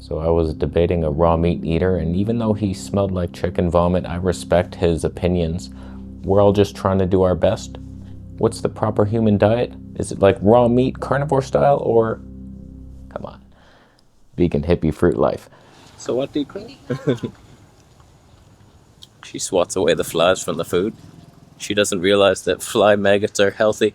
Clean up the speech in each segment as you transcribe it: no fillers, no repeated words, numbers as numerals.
So I was debating a raw meat eater, and even though he smelled like chicken vomit, I respect his opinions. We're all just trying to do our best. What's the proper human diet? Is it like raw meat, carnivore style, or, come on, vegan hippie fruit life? So what do you clean? She swats away the flies from the food. She doesn't realize that fly maggots are healthy.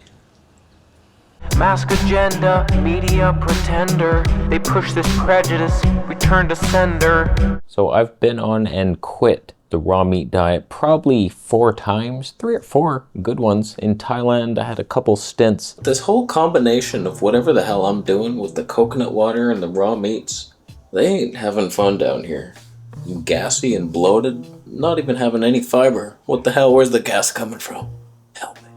Mask agenda, media pretender. They push this prejudice, return to sender. So I've been on and quit the raw meat diet probably 4 times, 3 or 4 good ones. In Thailand, I had a couple stints. This whole combination of whatever the hell I'm doing with the coconut water and the raw meats, they ain't having fun down here. I'm gassy and bloated, not even having any fiber. What the hell, where's the gas coming from? Help me,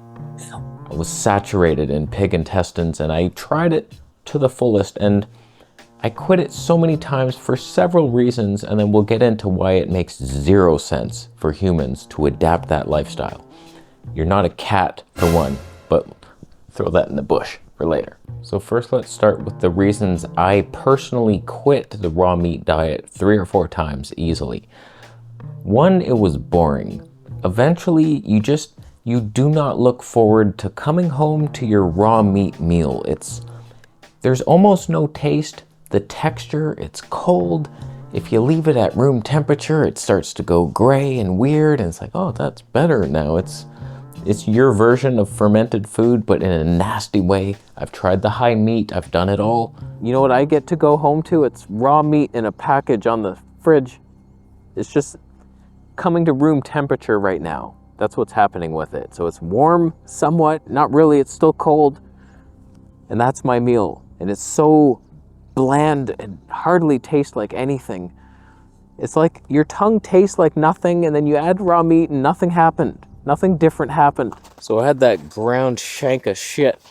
help. I was saturated in pig intestines, and I tried it to the fullest, and I quit it so many times for several reasons, and then we'll get into why it makes 0 sense for humans to adapt that lifestyle. You're not a cat, for one, but throw that in the bush for later. So first, let's start with the reasons I personally quit the raw meat diet 3 or 4 times easily. 1, it was boring. Eventually, you do not look forward to coming home to your raw meat meal. There's almost no taste. The texture, it's cold. If you leave it at room temperature, it starts to go gray and weird, and it's like, oh, that's better now. It's your version of fermented food, but in a nasty way. I've tried the high meat, I've done it all. You know what I get to go home to? It's raw meat in a package on the fridge. It's just coming to room temperature right now. That's what's happening with it. So it's warm somewhat, not really, it's still cold. And that's my meal. And it's so bland and hardly tastes like anything. It's like your tongue tastes like nothing, and then you add raw meat and nothing happened. Nothing different happened. So I had that ground shank of shit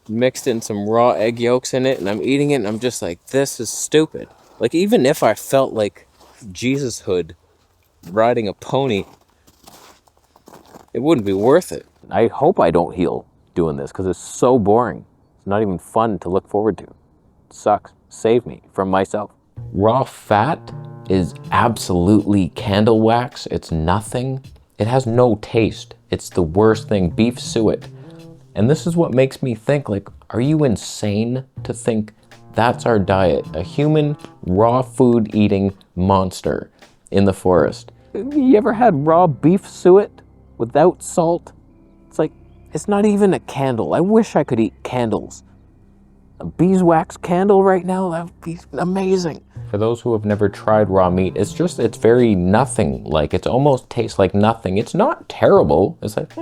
mixed in some raw egg yolks in it, and I'm eating it, and I'm just like, this is stupid. Like, even if I felt like Jesus hood riding a pony, it wouldn't be worth it. I hope I don't heal doing this, because it's so boring. It's not even fun to look forward to. It sucks. Save me from myself. Raw fat is absolutely candle wax. It's nothing. It has no taste. It's the worst thing. Beef suet. And this is what makes me think, like, are you insane to think that's our diet? A human raw food eating monster in the forest. You ever had raw beef suet without salt? It's like, it's not even a candle. I wish I could eat candles. A beeswax candle right now, that would be amazing. For those who have never tried raw meat, it's very nothing. Like, it almost tastes like nothing. It's not terrible. It's like,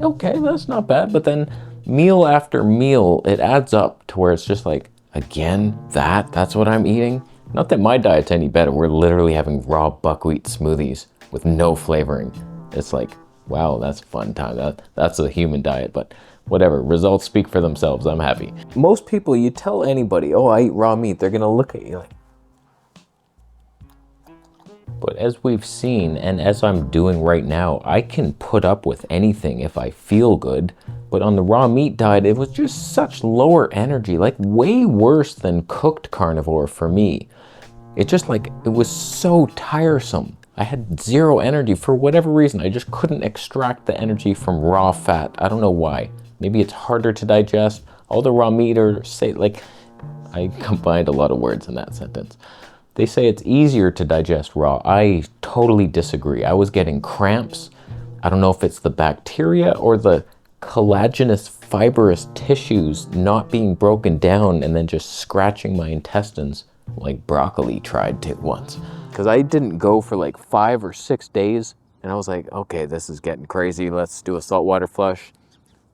okay, that's not bad. But then meal after meal, it adds up to where it's just like, again, that's what I'm eating? Not that my diet's any better. We're literally having raw buckwheat smoothies with no flavoring. It's like, wow, that's a fun time. That's a human diet, but whatever, results speak for themselves. I'm happy. Most people, you tell anybody, oh, I eat raw meat, they're gonna look at you like. But as we've seen, and as I'm doing right now, I can put up with anything if I feel good. But on the raw meat diet, it was just such lower energy, like way worse than cooked carnivore for me. It was so tiresome. I had 0 energy for whatever reason. I just couldn't extract the energy from raw fat. I don't know why. Maybe it's harder to digest. All the raw meat I combined a lot of words in that sentence. They say it's easier to digest raw. I totally disagree. I was getting cramps. I don't know if it's the bacteria or the collagenous fibrous tissues not being broken down and then just scratching my intestines like broccoli tried to once. Because I didn't go for like 5 or 6 days, and I was like, okay, this is getting crazy. Let's do a saltwater flush.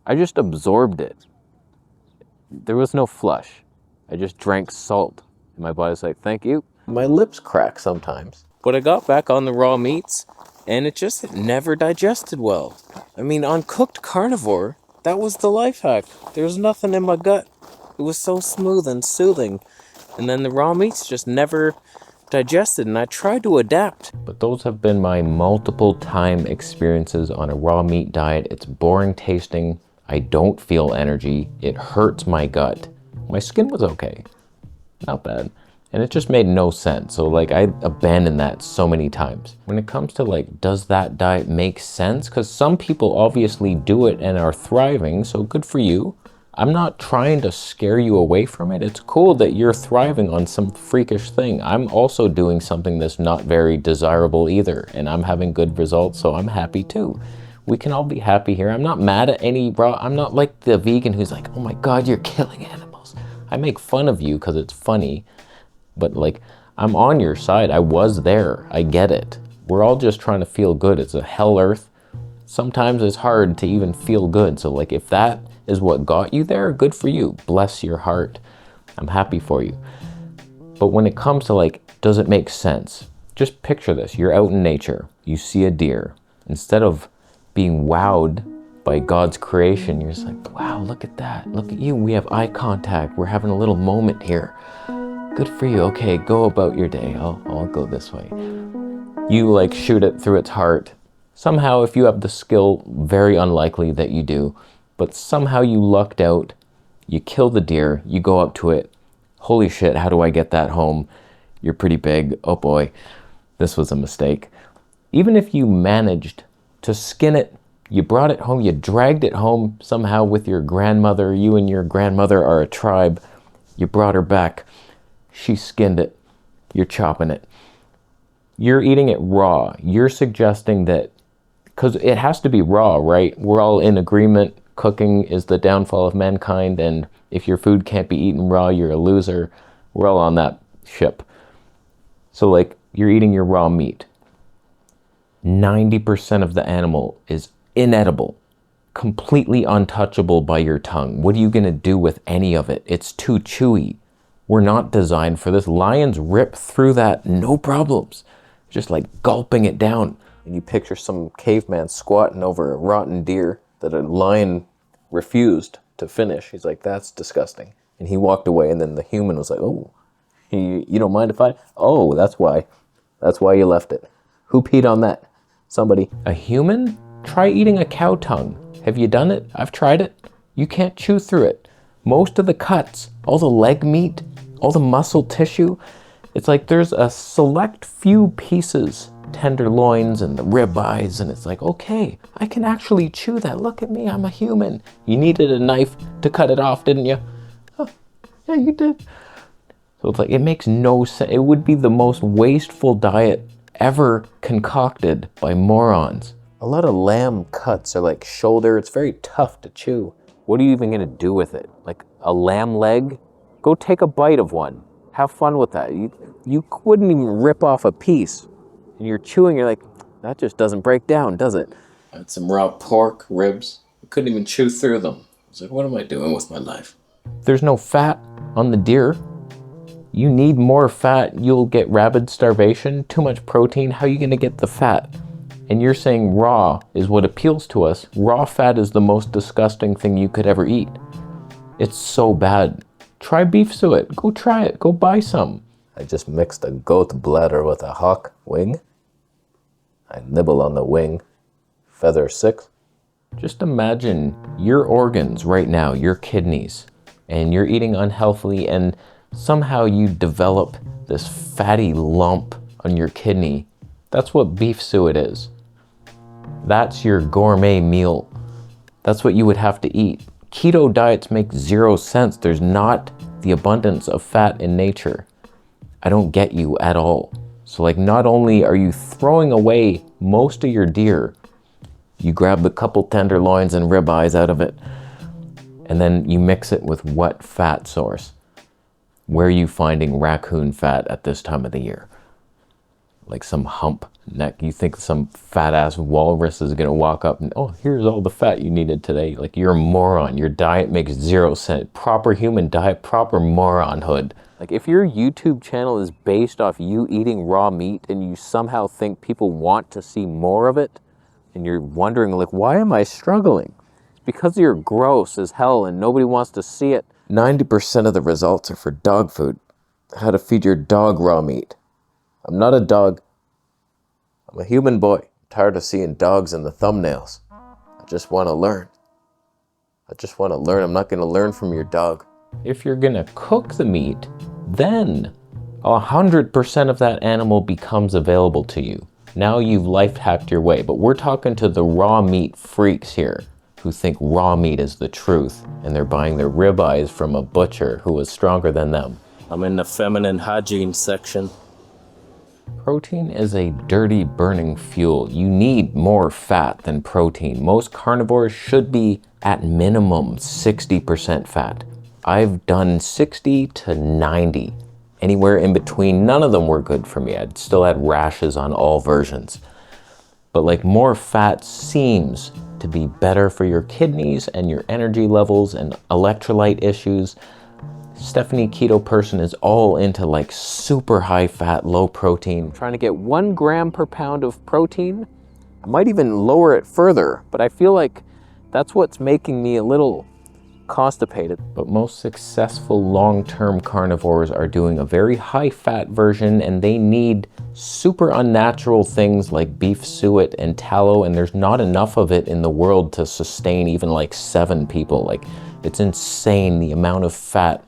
I just absorbed it. There was no flush. I just drank salt. And my body's like, thank you. My lips crack sometimes. But I got back on the raw meats, and it never digested well. I mean, on cooked carnivore, that was the life hack. There was nothing in my gut. It was so smooth and soothing. And then the raw meats just never digested, and I tried to adapt. But those have been my multiple time experiences on a raw meat diet. It's boring tasting. I don't feel energy. It hurts my gut. My skin was okay. Not bad. And it just made no sense. So like I abandoned that so many times. When it comes to like, does that diet make sense? Because some people obviously do it and are thriving, so good for you. I'm not trying to scare you away from it. It's cool that you're thriving on some freakish thing. I'm also doing something that's not very desirable either, and I'm having good results, so I'm happy too. We can all be happy here. I'm not mad at any raw. I'm not like the vegan who's like, oh my God, you're killing animals. I make fun of you because it's funny. But like, I'm on your side. I was there. I get it. We're all just trying to feel good. It's a hell earth. Sometimes it's hard to even feel good. So like, if that is what got you there, good for you. Bless your heart. I'm happy for you. But when it comes to like, does it make sense? Just picture this. You're out in nature. You see a deer. Instead of being wowed by God's creation, you're just like, wow, look at that. Look at you. We have eye contact. We're having a little moment here. Good for you. Okay, go about your day. I'll go this way. You like shoot it through its heart. Somehow, if you have the skill, very unlikely that you do, but somehow you lucked out. You kill the deer. You go up to it. Holy shit, how do I get that home? You're pretty big. Oh boy, this was a mistake. Even if you managed to skin it, you brought it home, you dragged it home somehow with your grandmother. You and your grandmother are a tribe. You brought her back. She skinned it. You're chopping it. You're eating it raw. You're suggesting that, because it has to be raw, right? We're all in agreement. Cooking is the downfall of mankind, and if your food can't be eaten raw, you're a loser. We're all on that ship. So like, you're eating your raw meat. 90% of the animal is inedible, completely untouchable by your tongue. What are you going to do with any of it? It's too chewy. We're not designed for this. Lions rip through that, no problems. Just like gulping it down. And you picture some caveman squatting over a rotten deer that a lion refused to finish. He's like, that's disgusting. And he walked away, and then the human was like, oh, you don't mind if I? Oh, that's why. That's why you left it. Who peed on that? Somebody. A human? Try eating a cow tongue. Have you done it? I've tried it. You can't chew through it. Most of the cuts, all the leg meat, all the muscle tissue, it's like there's a select few pieces, tenderloins and the ribeyes, and it's like, okay, I can actually chew that. Look at me, I'm a human. You needed a knife to cut it off, didn't you? Oh, yeah, you did. So it's like, it makes no sense. It would be the most wasteful diet ever concocted by morons. A lot of lamb cuts are like shoulder. It's very tough to chew. What are you even gonna do with it? Like a lamb leg? Go take a bite of one. Have fun with that. You wouldn't even rip off a piece. And you're chewing, you're like, that just doesn't break down, does it? I had some raw pork ribs. I couldn't even chew through them. I was like, what am I doing with my life? There's no fat on the deer. You need more fat, you'll get rabid starvation. Too much protein, how are you gonna get the fat? And you're saying raw is what appeals to us. Raw fat is the most disgusting thing you could ever eat. It's so bad. Try beef suet. Go try it. Go buy some. I just mixed a goat bladder with a hawk wing. I nibble on the wing. Feather 6. Just imagine your organs right now, your kidneys, and you're eating unhealthily, and somehow you develop this fatty lump on your kidney. That's what beef suet is. That's your gourmet meal. That's what you would have to eat. Keto diets make zero sense. There's not the abundance of fat in nature. I don't get you at all. So like, not only are you throwing away most of your deer, you grab the couple tenderloins and ribeyes out of it, and then you mix it with what fat source? Where are you finding raccoon fat at this time of the year? Like some hump neck. You think some fat ass walrus is gonna walk up and, oh, here's all the fat you needed today. Like, you're a moron. Your diet makes zero sense. Proper human diet, proper moronhood. Like, if your YouTube channel is based off you eating raw meat and you somehow think people want to see more of it, and you're wondering, like, why am I struggling? It's because you're gross as hell and nobody wants to see it. 90% of the results are for dog food. How to feed your dog raw meat. I'm not a dog. I'm a human boy. I'm tired of seeing dogs in the thumbnails. I just want to learn. I just want to learn. I'm not going to learn from your dog. If you're going to cook the meat, then 100% of that animal becomes available to you. Now you've life hacked your way, but we're talking to the raw meat freaks here who think raw meat is the truth, and they're buying their ribeyes from a butcher who is stronger than them. I'm in the feminine hygiene section. Protein is a dirty burning fuel. You need more fat than protein. Most carnivores should be at minimum 60% fat. I've done 60 to 90. Anywhere in between, none of them were good for me. I'd still had rashes on all versions. But like more fat seems to be better for your kidneys and your energy levels and electrolyte issues. Stephanie Keto Person is all into like super high fat, low protein. Trying to get 1 gram per pound of protein. I might even lower it further, but I feel like that's what's making me a little constipated. But most successful long-term carnivores are doing a very high-fat version, and they need super unnatural things like beef suet and tallow, and there's not enough of it in the world to sustain even like 7 people. Like, it's insane the amount of fat.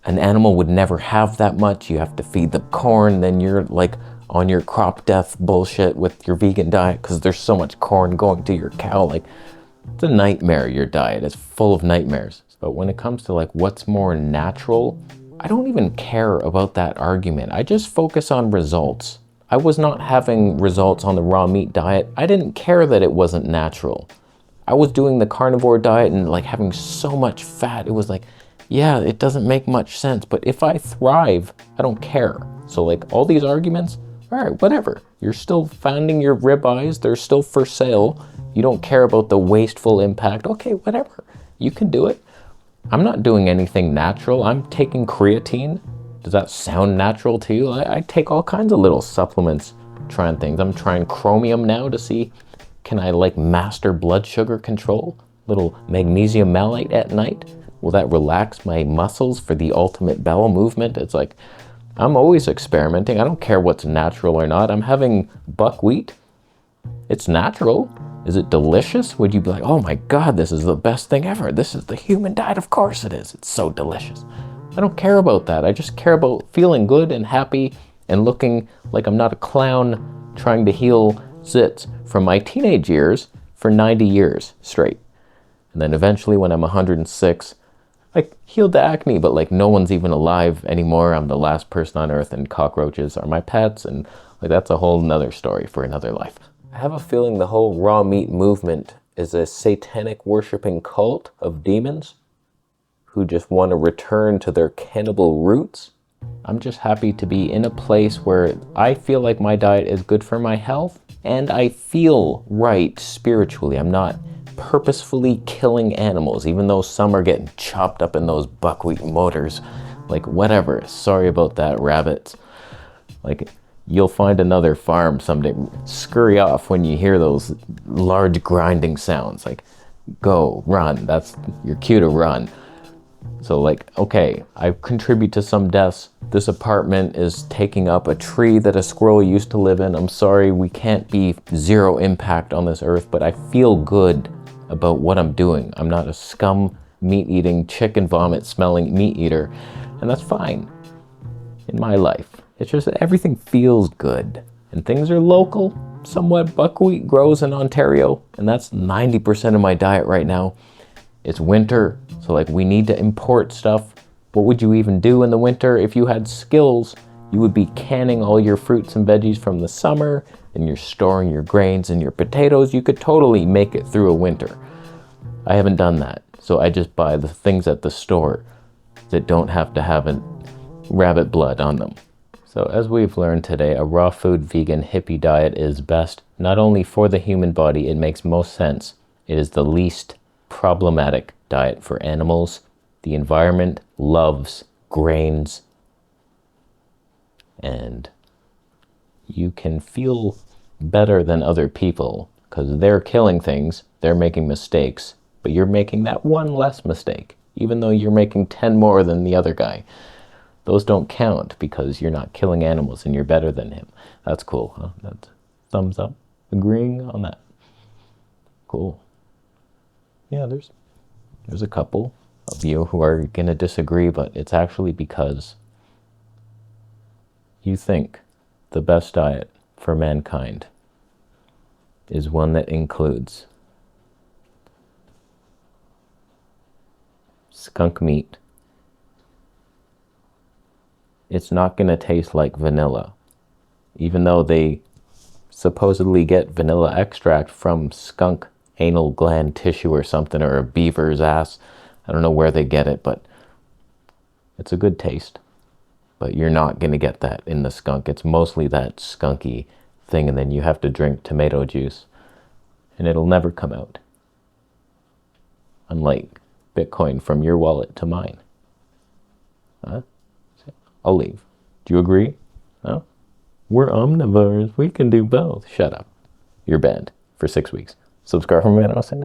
An animal would never have that much. You have to feed them corn, then you're like on your crop death bullshit with your vegan diet because there's so much corn going to your cow. Like, it's a nightmare, your diet. It's full of nightmares. But when it comes to like what's more natural, I don't even care about that argument. I just focus on results. I was not having results on the raw meat diet. I didn't care that it wasn't natural. I was doing the carnivore diet and like having so much fat. It was like, yeah, it doesn't make much sense. But if I thrive, I don't care. So like all these arguments, all right, whatever. You're still finding your ribeyes. They're still for sale. You don't care about the wasteful impact. Okay, whatever. You can do it. I'm not doing anything natural. I'm taking creatine. Does that sound natural to you? I take all kinds of little supplements, trying things. I'm trying chromium now to see, can I like master blood sugar control? Little magnesium malate at night. Will that relax my muscles for the ultimate bowel movement? It's like, I'm always experimenting. I don't care what's natural or not. I'm having buckwheat. It's natural. Is it delicious? Would you be like, oh my God, this is the best thing ever. This is the human diet. Of course it is. It's so delicious. I don't care about that. I just care about feeling good and happy and looking like I'm not a clown trying to heal zits from my teenage years for 90 years straight. And then eventually when I'm 106, I healed the acne, but like no one's even alive anymore. I'm the last person on earth and cockroaches are my pets. And like that's a whole nother story for another life. I have a feeling the whole raw meat movement is a satanic worshipping cult of demons who just want to return to their cannibal roots. I'm just happy to be in a place where I feel like my diet is good for my health and I feel right spiritually. I'm not purposefully killing animals, even though some are getting chopped up in those buckwheat motors. Like, whatever. Sorry about that, rabbits. Like, you'll find another farm someday. Scurry off when you hear those large grinding sounds. Like, go, run. That's your cue to run. So like, okay, I contribute to some deaths. This apartment is taking up a tree that a squirrel used to live in. I'm sorry, we can't be zero impact on this earth, but I feel good about what I'm doing. I'm not a scum, meat-eating, chicken vomit smelling meat eater, and that's fine in my life. It's just that everything feels good, and things are local. Somewhat buckwheat grows in Ontario, and that's 90% of my diet right now. It's winter, so like we need to import stuff. What would you even do in the winter? If you had skills, you would be canning all your fruits and veggies from the summer, and you're storing your grains and your potatoes. You could totally make it through a winter. I haven't done that, so I just buy the things at the store that don't have to have a rabbit blood on them. So as we've learned today, a raw food vegan hippie diet is best, not only for the human body, it makes most sense. It is the least problematic diet for animals. The environment loves grains, and you can feel better than other people because they're killing things, they're making mistakes, but you're making that one less mistake, even though you're making 10 more than the other guy. Those don't count because you're not killing animals and you're better than him. That's cool, huh? That's thumbs up. Agreeing on that. Cool. Yeah, there's a couple of you who are gonna disagree, but it's actually because You think the best diet for mankind is one that includes skunk meat. It's not going to taste like vanilla, even though they supposedly get vanilla extract from skunk anal gland tissue or something, or a beaver's ass. I don't know where they get it, but it's a good taste. But you're not going to get that in the skunk. It's mostly that skunky thing, and then you have to drink tomato juice, and it'll never come out. Unlike Bitcoin from your wallet to mine. Huh? I'll leave. Do you agree? No? We're omnivores. We can do both. Shut up. You're banned for 6 weeks. Subscribe for more.